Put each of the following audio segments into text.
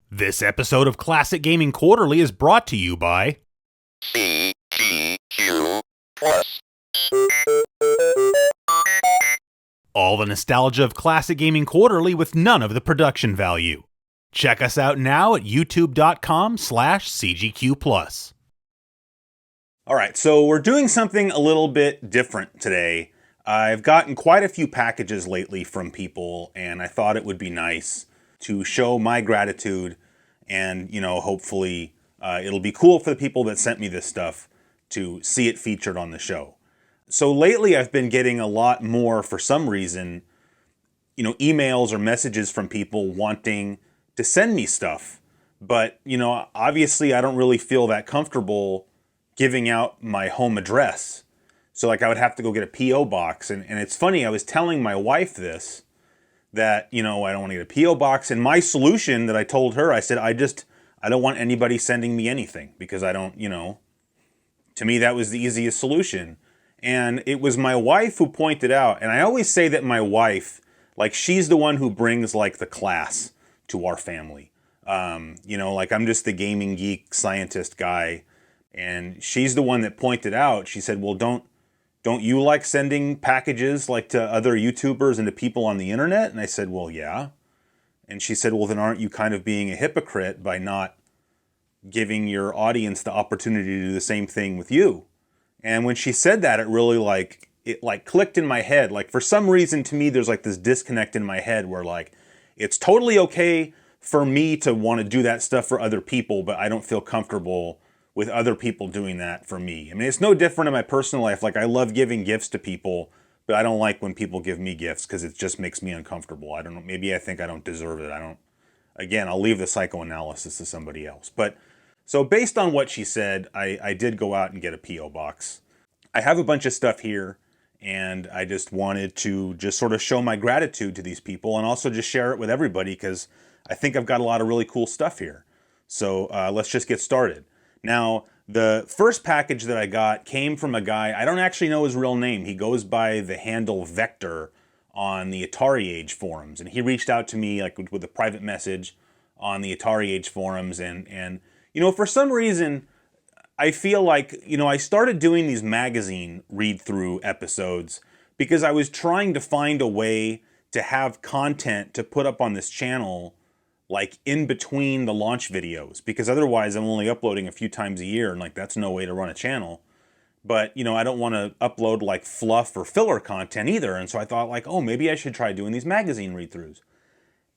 This episode of Classic Gaming Quarterly is brought to you by CGQ Plus. all the nostalgia of Classic Gaming Quarterly with none of the production value. Check us out now at youtube.com/CGQ+. All right, so we're doing something a little bit different today. I've gotten quite a few packages lately from people, and I thought it would be nice to show my gratitude, and hopefully it'll be cool for the people that sent me this stuff to see it featured on the show. So lately I've been getting a lot more, for some reason, emails or messages from people wanting to send me stuff. But, obviously I don't really feel that comfortable giving out my home address. So I would have to go get a P.O. box. And it's funny, I was telling my wife this, that, I don't want to get a P.O. box. And my solution that I told her, I said, I don't want anybody sending me anything because I don't, to me that was the easiest solution. And it was my wife who pointed out, and I always say that my wife, she's the one who brings the class to our family. I'm just the gaming geek scientist guy. And she's the one that pointed out, she said, well, don't you like sending packages to other YouTubers and to people on the internet? And I said, well, yeah. And she said, well, then aren't you kind of being a hypocrite by not giving your audience the opportunity to do the same thing with you? And when she said that, it really it clicked in my head. For some reason, to me, there's this disconnect in my head where it's totally okay for me to want to do that stuff for other people, but I don't feel comfortable with other people doing that for me. I mean, it's no different in my personal life. I love giving gifts to people, but I don't like when people give me gifts because it just makes me uncomfortable. I don't know. Maybe I think I don't deserve it. Again, I'll leave the psychoanalysis to somebody else. But so based on what she said, I did go out and get a P.O. box. I have a bunch of stuff here, and I just wanted to just sort of show my gratitude to these people and also just share it with everybody because I think I've got a lot of really cool stuff here. So let's just get started. Now, the first package that I got came from a guy, I don't actually know his real name. He goes by the handle Vector on the Atari Age forums. And he reached out to me with a private message on the Atari Age forums. And for some reason, I feel I started doing these magazine read-through episodes because I was trying to find a way to have content to put up on this channel in between the launch videos, because otherwise I'm only uploading a few times a year, and that's no way to run a channel. But I don't want to upload fluff or filler content either, and so I thought oh, maybe I should try doing these magazine read-throughs.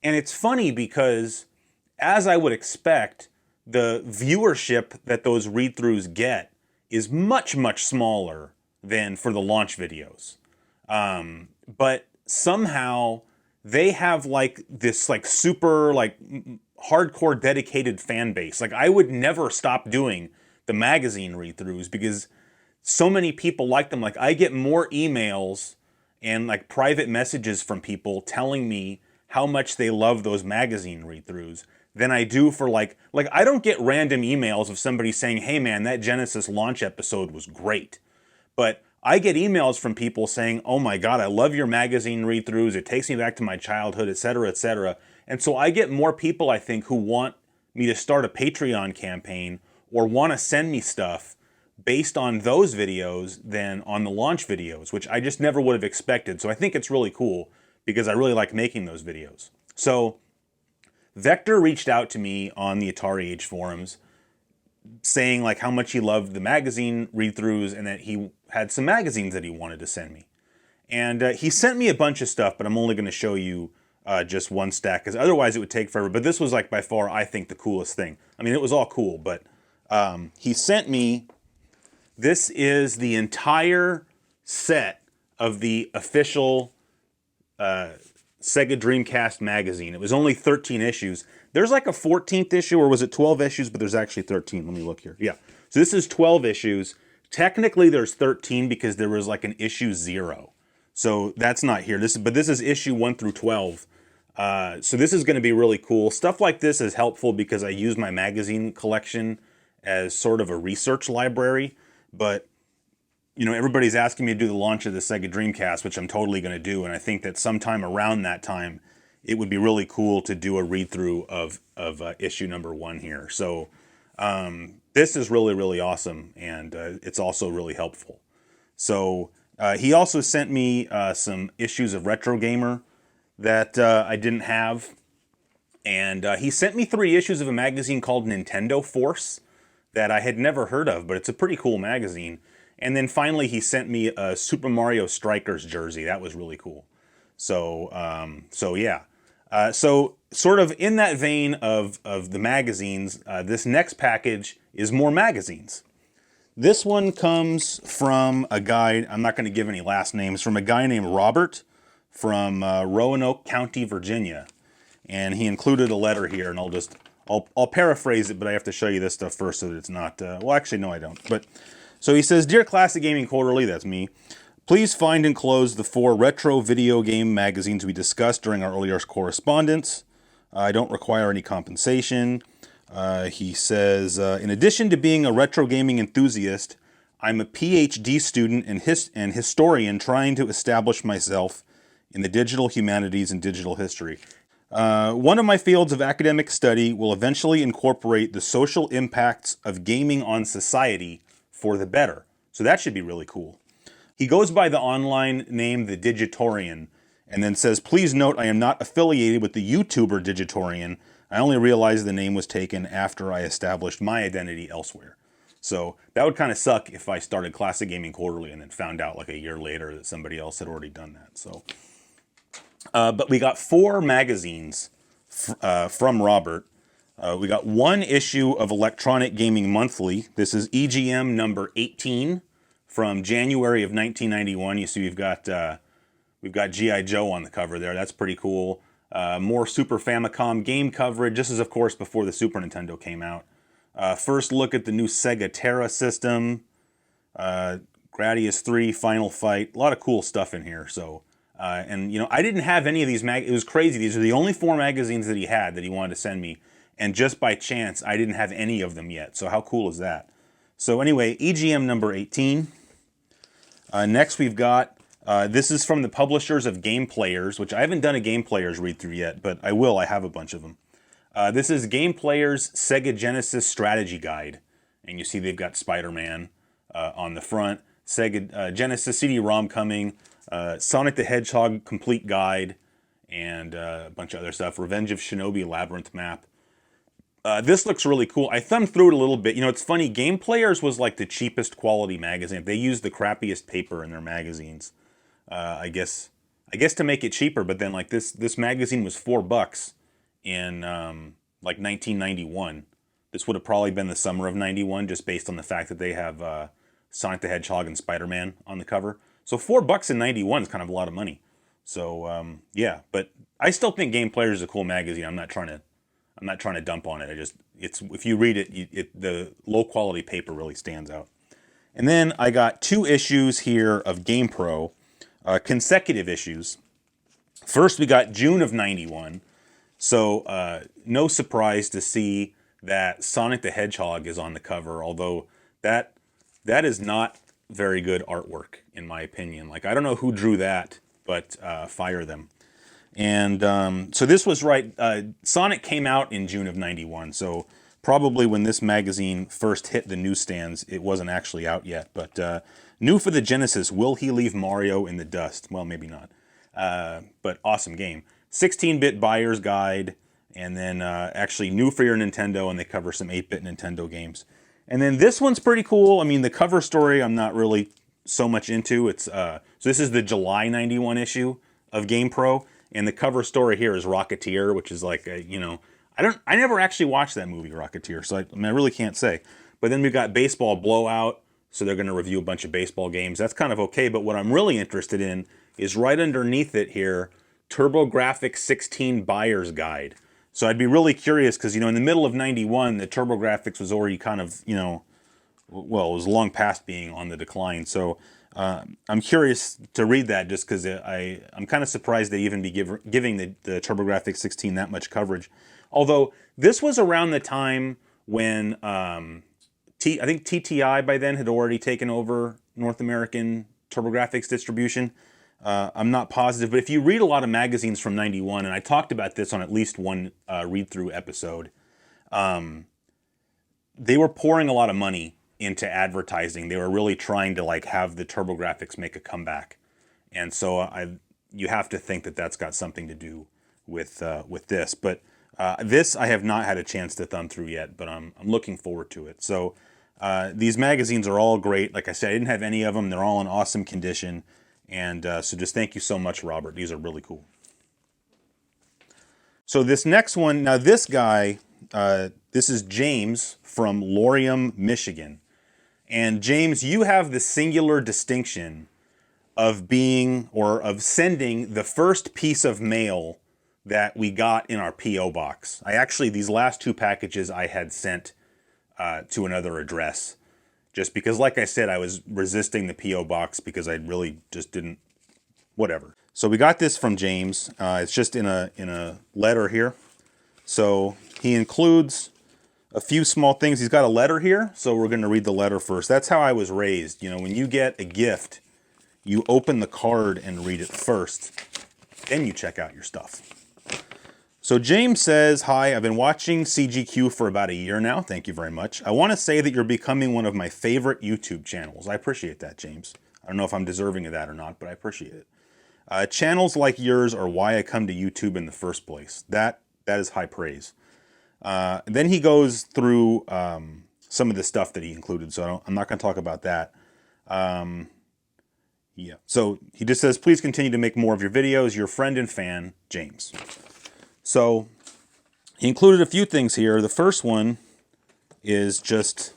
And it's funny because, as I would expect, the viewership that those read-throughs get is much, much smaller than for the launch videos. But somehow they have this super hardcore dedicated fan base. I would never stop doing the magazine read-throughs because so many people like them. I get more emails and private messages from people telling me how much they love those magazine read-throughs than I do for I don't get random emails of somebody saying, hey man, that Genesis launch episode was great. But I get emails from people saying, oh my God, I love your magazine read-throughs. It takes me back to my childhood, etc., etc. And so I get more people, I think, who want me to start a Patreon campaign or want to send me stuff based on those videos than on the launch videos, which I just never would have expected. So I think it's really cool because I really like making those videos. So Vector reached out to me on the Atari Age forums saying how much he loved the magazine read-throughs and that he had some magazines that he wanted to send me. And he sent me a bunch of stuff, but I'm only going to show you just one stack because otherwise it would take forever. But this was by far, I think, the coolest thing. I mean, it was all cool, but he sent me, this is the entire set of the official Sega Dreamcast magazine. It was only 13 issues. There's a 14th issue, or was it 12 issues? But there's actually 13. Let me look here. Yeah. So this is 12 issues. Technically, there's 13 because there was an issue 0. So that's not here. But this is issue 1 through 12. So this is going to be really cool. Stuff like this is helpful because I use my magazine collection as sort of a research library. But everybody's asking me to do the launch of the Sega Dreamcast, which I'm totally going to do. And I think that sometime around that time it would be really cool to do a read through of issue number 1 here. So this is really, really awesome, and it's also really helpful. So he also sent me some issues of Retro Gamer that I didn't have. And he sent me 3 issues of a magazine called Nintendo Force that I had never heard of, but it's a pretty cool magazine. And then finally he sent me a Super Mario Strikers jersey. That was really cool. So, yeah. So sort of in that vein of the magazines, this next package is more magazines. This one comes from a guy, I'm not going to give any last names, from a guy named Robert from Roanoke County, Virginia. And he included a letter here, and I'll paraphrase it, but I have to show you this stuff first so that it's not, well, actually, no, I don't. But so he says, Dear Classic Gaming Quarterly, that's me, please find enclosed the 4 retro video game magazines we discussed during our earlier correspondence. I don't require any compensation. He says, in addition to being a retro gaming enthusiast, I'm a PhD student and historian trying to establish myself in the digital humanities and digital history. One of my fields of academic study will eventually incorporate the social impacts of gaming on society for the better. So that should be really cool. He goes by the online name The Digitorian, and then says, please note I am not affiliated with the YouTuber Digitorian. I only realized the name was taken after I established my identity elsewhere. So that would kind of suck if I started Classic Gaming Quarterly and then found out like a year later that somebody else had already done that. So, but we got 4 magazines from Robert. We got 1 issue of Electronic Gaming Monthly. This is EGM number 18 from January of 1991. You see we've got G.I. Joe on the cover there. That's pretty cool. More Super Famicom game coverage. This is, of course, before the Super Nintendo came out. First look at the new Sega Terra system. Gradius 3, Final Fight. A lot of cool stuff in here. So, and, you know, I didn't have any of these it was crazy. These are the only 4 magazines that he had that he wanted to send me. And just by chance, I didn't have any of them yet. So how cool is that? So anyway, EGM number 18. Next we've got, this is from the publishers of Game Players, which I haven't done a Game Players read through yet, but I will. I have a bunch of them. This is Game Players Sega Genesis Strategy Guide. And you see they've got Spider-Man on the front. Sega Genesis CD-ROM coming. Sonic the Hedgehog Complete Guide. And a bunch of other stuff. Revenge of Shinobi Labyrinth Map. This looks really cool. I thumbed through it a little bit. You know, it's funny. Game Players was like the cheapest quality magazine. They used the crappiest paper in their magazines. I guess to make it cheaper. But then like this magazine was $4 in like 1991. This would have probably been the summer of 91, just based on the fact that they have Sonic the Hedgehog and Spider-Man on the cover. So $4 in 91 is kind of a lot of money. So yeah, but I still think Game Players is a cool magazine. I'm not trying to dump on it. It's if you read it, the low quality paper really stands out. And then I got 2 issues here of GamePro, consecutive issues. First, we got June of 91. So no surprise to see that Sonic the Hedgehog is on the cover, although that is not very good artwork, in my opinion. Like, I don't know who drew that, but fire them. And so this was right, Sonic came out in June of 91, so probably when this magazine first hit the newsstands, it wasn't actually out yet. But new for the Genesis, will he leave Mario in the dust? Well, maybe not. But awesome game. 16-bit buyer's guide, and then actually new for your Nintendo, and they cover some 8-bit Nintendo games. And then this one's pretty cool. I mean, the cover story I'm not really so much into. It's so this is the July 91 issue of GamePro, and the cover story here is Rocketeer, which is like a, you know, I never actually watched that movie Rocketeer, so I really can't say. But then we've got Baseball Blowout, so they're going to review a bunch of baseball games. That's kind of okay, but what I'm really interested in is right underneath it here, TurboGrafx 16 Buyer's Guide. So I'd be really curious because, you know, in the middle of 91, the TurboGrafx was already kind of, you know, well, it was long past being on the decline. So I'm curious to read that just because I'm kind of surprised they even be giving the TurboGrafx 16 that much coverage. Although this was around the time when I think TTI by then had already taken over North American TurboGrafx distribution. I'm not positive, but if you read a lot of magazines from '91, and I talked about this on at least one read-through episode, they were pouring a lot of money into advertising. They were really trying to like have the TurboGrafx make a comeback, and so you have to think that that's got something to do with this. But this I have not had a chance to thumb through yet, but I'm looking forward to it. So these magazines are all great. Like I said, I didn't have any of them. They're all in awesome condition, and so just thank you so much, Robert. These are really cool. So this next one, now this guy, this is James from Laurium, Michigan. And James, you have the singular distinction of being, or of sending, the first piece of mail that we got in our P.O. box. These last two packages I had sent to another address. Just because, like I said, I was resisting the P.O. box because I really just didn't, whatever. So we got this from James. It's just in a letter here. So he includes a few small things. He's got a letter here, so we're going to read the letter first. That's how I was raised. You know, when you get a gift, you open the card and read it first. Then you check out your stuff. So James says, "Hi, I've been watching CGQ for about a year now. Thank you very much. I want to say that you're becoming one of my favorite YouTube channels." I appreciate that, James. I don't know if I'm deserving of that or not, but I appreciate it. Channels like yours are why I come to YouTube in the first place. That is high praise. Then he goes through some of the stuff that he included, so I'm not going to talk about that. Yeah. So he just says, "Please continue to make more of your videos. Your friend and fan, James." So he included a few things here. The first one is just,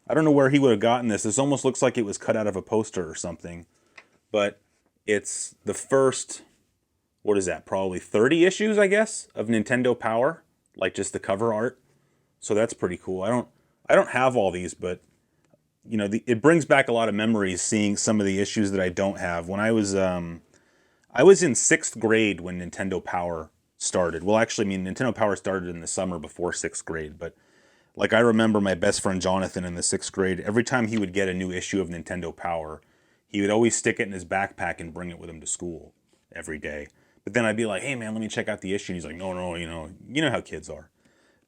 I don't know where he would have gotten this. This almost looks like it was cut out of a poster or something. But it's the first, what is that, probably 30 issues, I guess, of Nintendo Power. Like just the cover art. So that's pretty cool. I don't have all these, but you know, it brings back a lot of memories seeing some of the issues that I don't have. When I was in 6th grade when Nintendo Power started. Well, actually, I mean, Nintendo Power started in the summer before 6th grade, but like I remember my best friend Jonathan in the 6th grade, every time he would get a new issue of Nintendo Power, he would always stick it in his backpack and bring it with him to school every day. But then I'd be like, "Hey man, let me check out the issue." And he's like, "No, you know how kids are."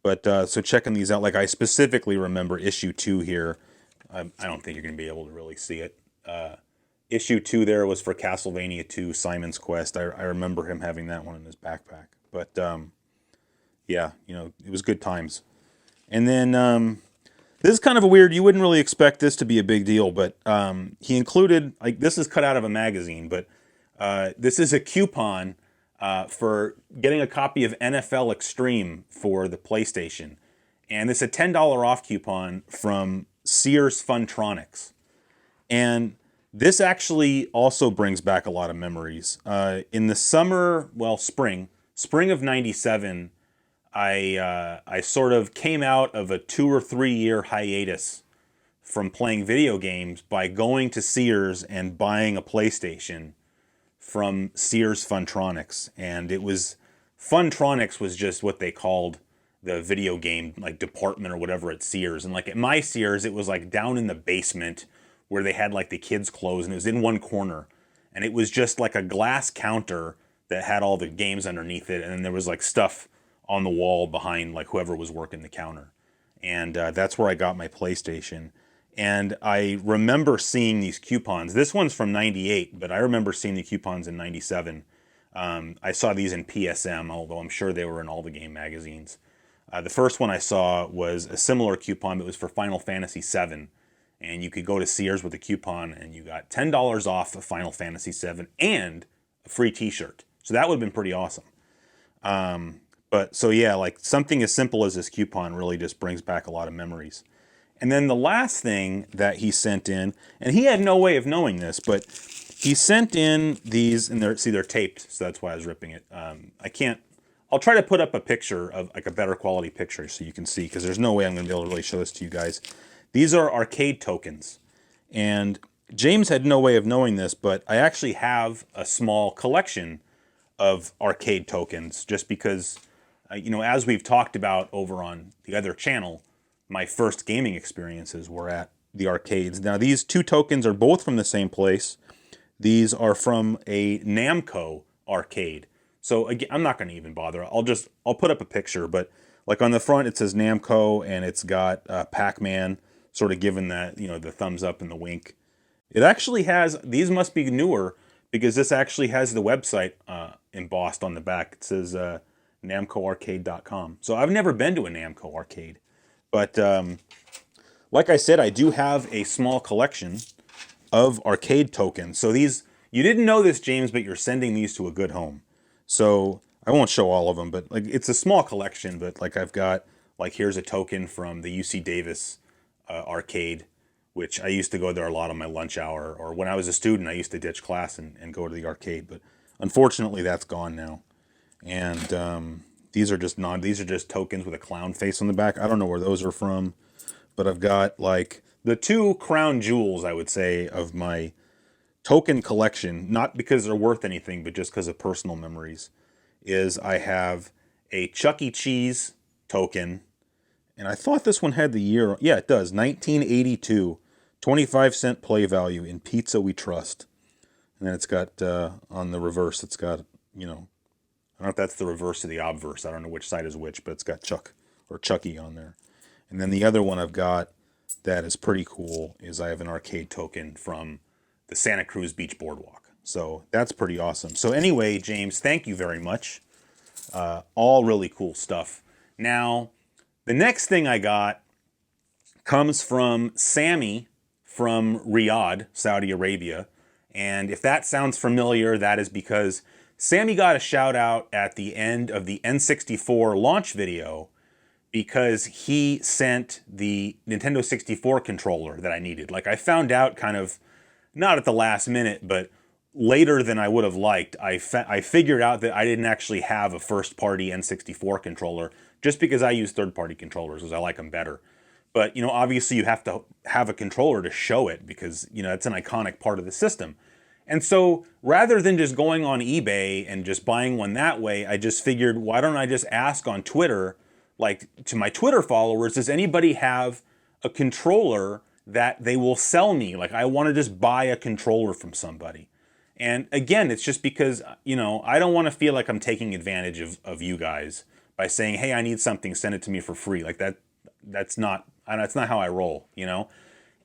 But so checking these out, like I specifically remember issue 2 here. I don't think you're going to be able to really see it. Issue 2 there was for Castlevania 2, Simon's Quest. I remember him having that one in his backpack. But yeah, you know, it was good times. And then this is kind of a weird, you wouldn't really expect this to be a big deal, but he included, like this is cut out of a magazine, but this is a coupon for getting a copy of NFL Extreme for the PlayStation. And it's a $10 off coupon from Sears Funtronics. And this actually also brings back a lot of memories. In the spring of '97, I sort of came out of a 2 or 3 year hiatus from playing video games by going to Sears and buying a PlayStation from Sears Funtronics. And it was, Funtronics was just what they called the video game like department or whatever at Sears. And like at my Sears, it was like down in the basement where they had like the kids' clothes, and it was in one corner. And it was just like a glass counter that had all the games underneath it, and then there was like stuff on the wall behind like whoever was working the counter. And that's where I got my PlayStation. And I remember seeing these coupons. This one's from '98, but I remember seeing the coupons in '97. I saw these in PSM, although I'm sure they were in all the game magazines. The first one I saw was a similar coupon that was for Final Fantasy VII. And you could go to Sears with a coupon and you got $10 off of Final Fantasy VII and a free t-shirt. So that would have been pretty awesome. But so yeah, like something as simple as this coupon really just brings back a lot of memories. And then the last thing that he sent in, and he had no way of knowing this, but he sent in these, and they're taped, so that's why I was ripping it. I'll try to put up a picture of like a better quality picture so you can see, because there's no way I'm going to be able to really show this to you guys. These are arcade tokens, and James had no way of knowing this, but I actually have a small collection of arcade tokens just because, you know, as we've talked about over on the other channel, my first gaming experiences were at the arcades. Now, these two tokens are both from the same place. These are from a Namco arcade. So again, I'm not going to even bother. I'll put up a picture, but like on the front it says Namco, and it's got Pac-Man sort of giving that, the thumbs up and the wink. It actually has, these must be newer because this actually has the website embossed on the back. It says namcoarcade.com. So I've never been to a Namco arcade, but like I said, I do have a small collection of arcade tokens. So these, you didn't know this, James, but you're sending these to a good home. So I won't show all of them, but like it's a small collection. But like I've got, like, here's a token from the UC Davis arcade, which I used to go there a lot on my lunch hour, or when I was a student, I used to ditch class and go to the arcade. But unfortunately, that's gone now. And these are just tokens with a clown face on the back. I don't know where those are from, but I've got like the two crown jewels, I would say, of my token collection, not because they're worth anything, but just because of personal memories, is I have a Chuck E. Cheese token, and I thought this one had the year. Yeah, it does. 1982, 25-cent play value in Pizza We Trust. And then it's got, on the reverse, it's got, I don't know if that's the reverse of the obverse. I don't know which side is which, but it's got Chuck or Chucky on there. And then the other one I've got that is pretty cool is I have an arcade token from the Santa Cruz Beach Boardwalk. So that's pretty awesome. So anyway, James, thank you very much. All really cool stuff. Now, the next thing I got comes from Sami from Riyadh, Saudi Arabia. And if that sounds familiar, that is because Sami got a shout out at the end of the N64 launch video because he sent the Nintendo 64 controller that I needed. Like, I found out kind of, not at the last minute, but later than I would have liked. I figured out that I didn't actually have a first-party N64 controller just because I use third-party controllers because I like them better. But, obviously you have to have a controller to show it because, it's an iconic part of the system. And so rather than just going on eBay and just buying one that way, I just figured, why don't I just ask on Twitter, like to my Twitter followers, does anybody have a controller that they will sell me? Like, I want to just buy a controller from somebody. And again, it's just because, I don't want to feel like I'm taking advantage of you guys by saying, hey, I need something, send it to me for free. Like that's not how I roll,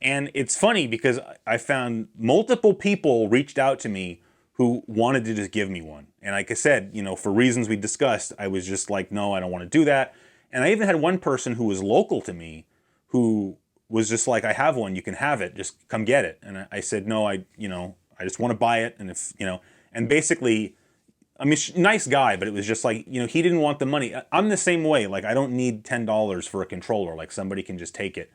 And it's funny because I found multiple people reached out to me who wanted to just give me one. And like I said, for reasons we discussed, I was just like, no, I don't want to do that. And I even had one person who was local to me who was just like, I have one, you can have it, just come get it. And I said, no, I just want to buy it. And if, and basically, I mean, nice guy, but it was just like, he didn't want the money. I'm the same way. Like, I don't need $10 for a controller. Like, somebody can just take it.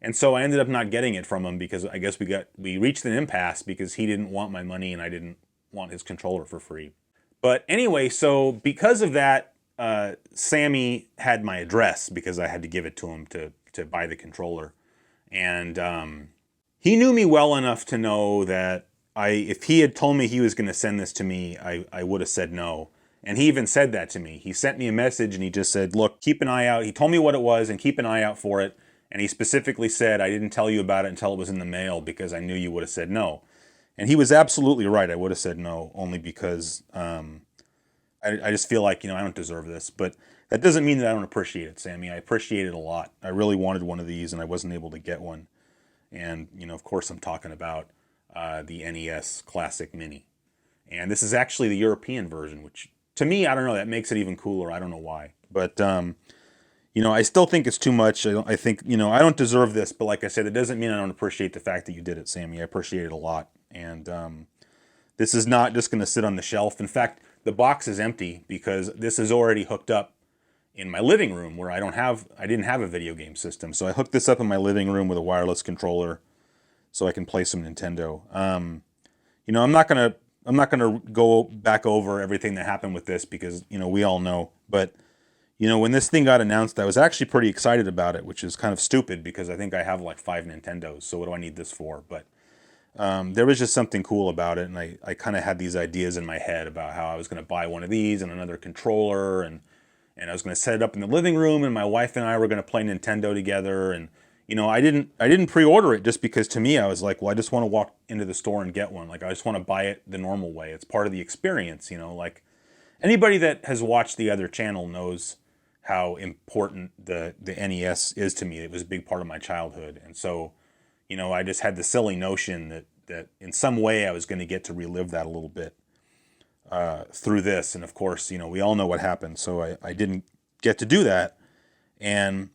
And so I ended up not getting it from him because I guess we reached an impasse because he didn't want my money and I didn't want his controller for free. But anyway, so because of that, Sami had my address because I had to give it to him to buy the controller. And he knew me well enough to know that if he had told me he was going to send this to me, I would have said no. And he even said that to me. He sent me a message and he just said, look, keep an eye out. He told me what it was and keep an eye out for it. And he specifically said, I didn't tell you about it until it was in the mail because I knew you would have said no. And he was absolutely right. I would have said no, only because I just feel like, I don't deserve this. But that doesn't mean that I don't appreciate it, Sami. I appreciate it a lot. I really wanted one of these and I wasn't able to get one. And, of course, I'm talking about the NES Classic Mini. And this is actually the European version, which to me, I don't know, that makes it even cooler. I don't know why. But, I still think it's too much. I think, I don't deserve this. But like I said, it doesn't mean I don't appreciate the fact that you did it, Sami. I appreciate it a lot. And this is not just going to sit on the shelf. In fact, the box is empty because this is already hooked up in my living room where I didn't have a video game system. So I hooked this up in my living room with a wireless controller so I can play some Nintendo. I'm not gonna go back over everything that happened with this because, we all know. But, when this thing got announced, I was actually pretty excited about it, which is kind of stupid because I think I have like 5 Nintendos. So what do I need this for? But there was just something cool about it. And I kind of had these ideas in my head about how I was going to buy one of these and another controller and I was going to set it up in the living room and my wife and I were going to play Nintendo together. And, I didn't pre-order it just because to me I was like, well, I just want to walk into the store and get one. Like I just want to buy it the normal way. It's part of the experience, like anybody that has watched the other channel knows how important the NES is to me. It was a big part of my childhood. And so, I just had the silly notion that in some way I was going to get to relive that a little bit through this. And of course, we all know what happened. So I didn't get to do that. And,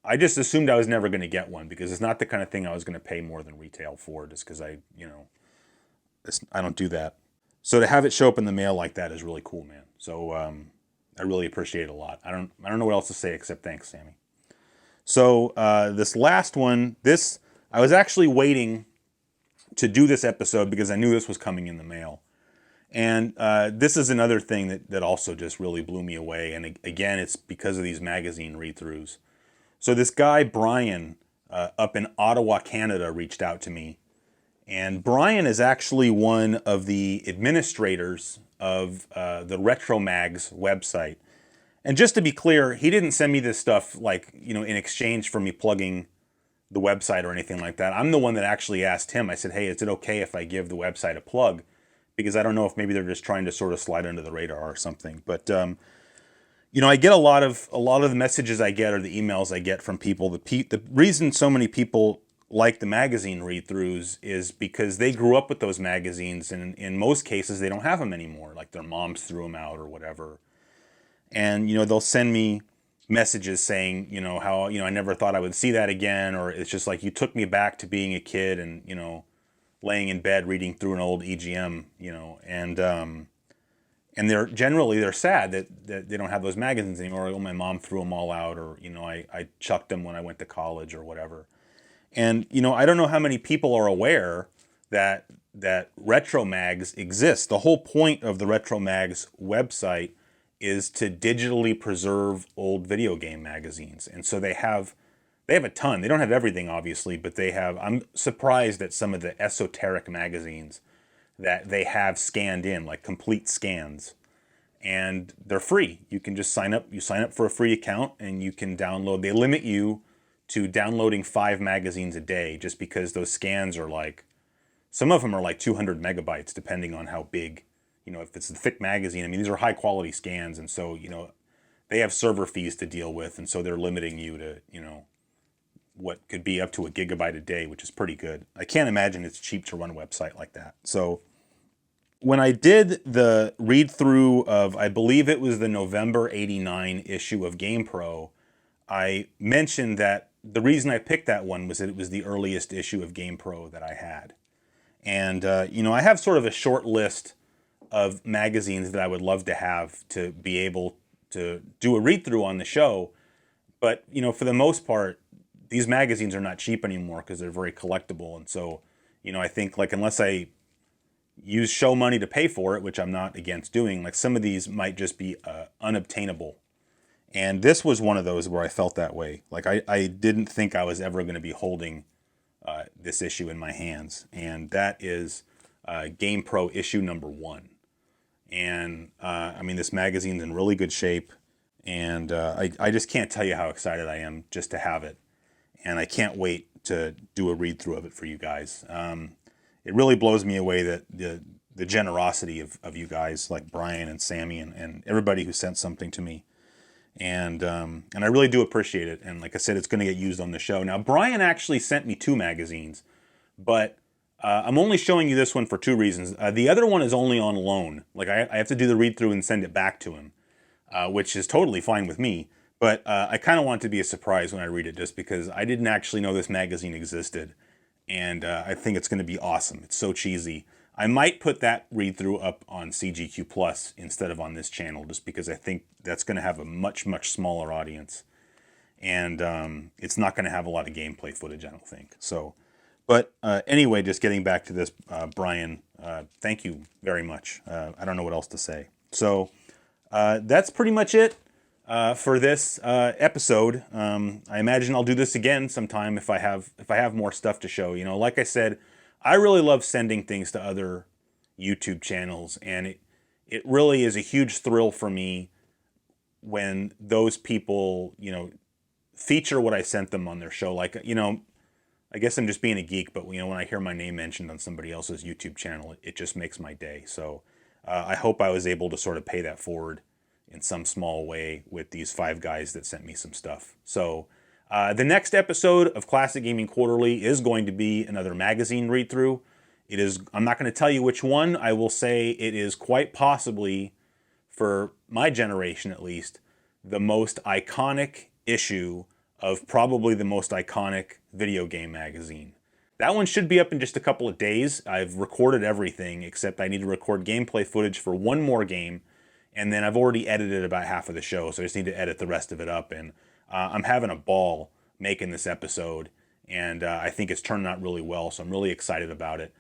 I just assumed I was never going to get one because it's not the kind of thing I was going to pay more than retail for just because I don't do that. So to have it show up in the mail like that is really cool, man. So I really appreciate it a lot. I don't know what else to say except thanks, Sammy. So this last one, I was actually waiting to do this episode because I knew this was coming in the mail. And this is another thing that also just really blew me away. And again, it's because of these magazine read-throughs. So this guy, Brian, up in Ottawa, Canada, reached out to me. And Brian is actually one of the administrators of the Retromags website. And just to be clear, he didn't send me this stuff like, in exchange for me plugging the website or anything like that. I'm the one that actually asked him. I said, hey, is it okay if I give the website a plug? Because I don't know if maybe they're just trying to sort of slide under the radar or something. But I get a lot of the messages I get or the emails I get from people. The reason so many people like the magazine read-throughs is because they grew up with those magazines, and in most cases they don't have them anymore. Like their moms threw them out or whatever. And they'll send me messages saying how I never thought I would see that again, or it's just like you took me back to being a kid and laying in bed reading through an old EGM, and they're sad that they don't have those magazines anymore. Oh, my mom threw them all out, or I chucked them when I went to college or whatever. And I don't know how many people are aware that Retromags exists. The whole point of the Retromags website is to digitally preserve old video game magazines, and so they have a ton. They don't have everything, obviously, but they have. I'm surprised at some of the esoteric magazines that they have scanned in, like complete scans. And they're free. You can just sign up. You sign up for a free account and you can download. They limit you to downloading 5 magazines a day just because those scans are like, some of them are like 200 megabytes depending on how big, if it's a thick magazine. I mean, these are high quality scans. And so, they have server fees to deal with. And so they're limiting you to, what could be up to a gigabyte a day, which is pretty good. I can't imagine it's cheap to run a website like that. So when I did the read through of, I believe it was the November 89 issue of GamePro, I mentioned that the reason I picked that one was that it was the earliest issue of GamePro that I had. And, I have sort of a short list of magazines that I would love to have to be able to do a read through on the show. But, for the most part, these magazines are not cheap anymore because they're very collectible. And so, I think like unless I use show money to pay for it, which I'm not against doing, like some of these might just be unobtainable. And this was one of those where I felt that way. Like I didn't think I was ever going to be holding this issue in my hands. And that is GamePro issue number 1. And this magazine's in really good shape. And I just can't tell you how excited I am just to have it. And I can't wait to do a read through of it for you guys. It really blows me away that the generosity of you guys like Brian and Sami and everybody who sent something to me. And I really do appreciate it. And like I said, it's going to get used on the show. Now, Brian actually sent me 2 magazines, but I'm only showing you this one for 2 reasons. The other one is only on loan. Like I have to do the read through and send it back to him, which is totally fine with me. But I kind of want it to be a surprise when I read it just because I didn't actually know this magazine existed. And I think it's going to be awesome. It's so cheesy. I might put that read-through up on CGQ Plus instead of on this channel just because I think that's going to have a much, much smaller audience. And it's not going to have a lot of gameplay footage, I don't think. So, but anyway, just getting back to this, Brian, thank you very much. I don't know what else to say. So that's pretty much it. For this episode. I imagine I'll do this again sometime if I have more stuff to show. Like I said, I really love sending things to other YouTube channels, and it really is a huge thrill for me when those people, feature what I sent them on their show. Like, you know, I guess I'm just being a geek, but you know, when I hear my name mentioned on somebody else's YouTube channel, it just makes my day. So I hope I was able to sort of pay that forward in some small way with these 5 guys that sent me some stuff. So the next episode of Classic Gaming Quarterly is going to be another magazine read through. It is. I'm not going to tell you which one. I will say it is quite possibly, for my generation at least, the most iconic issue of probably the most iconic video game magazine. That one should be up in just a couple of days. I've recorded everything except I need to record gameplay footage for one more game, and then I've already edited about half of the show, so I just need to edit the rest of it up. And I'm having a ball making this episode, and I think it's turning out really well, so I'm really excited about it.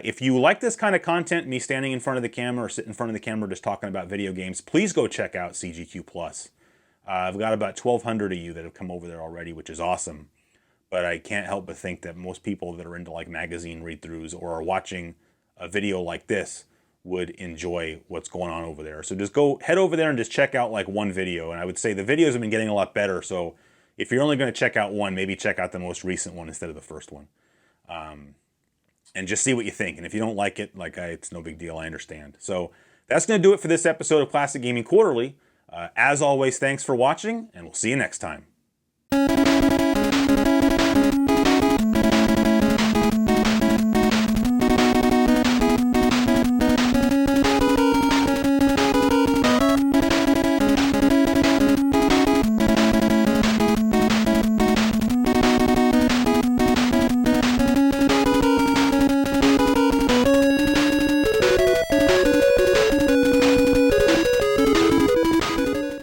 If you like this kind of content, me standing in front of the camera or sitting in front of the camera just talking about video games, please go check out CGQ+. I've got about 1,200 of you that have come over there already, which is awesome. But I can't help but think that most people that are into like magazine read-throughs or are watching a video like this would enjoy what's going on over there. So just go head over there and just check out like one video. And I would say the videos have been getting a lot better. So if you're only going to check out one, maybe check out the most recent one instead of the first one. And just see what you think. And if you don't like it, it's no big deal. I understand. So that's going to do it for this episode of Classic Gaming Quarterly. As always, thanks for watching, and we'll see you next time.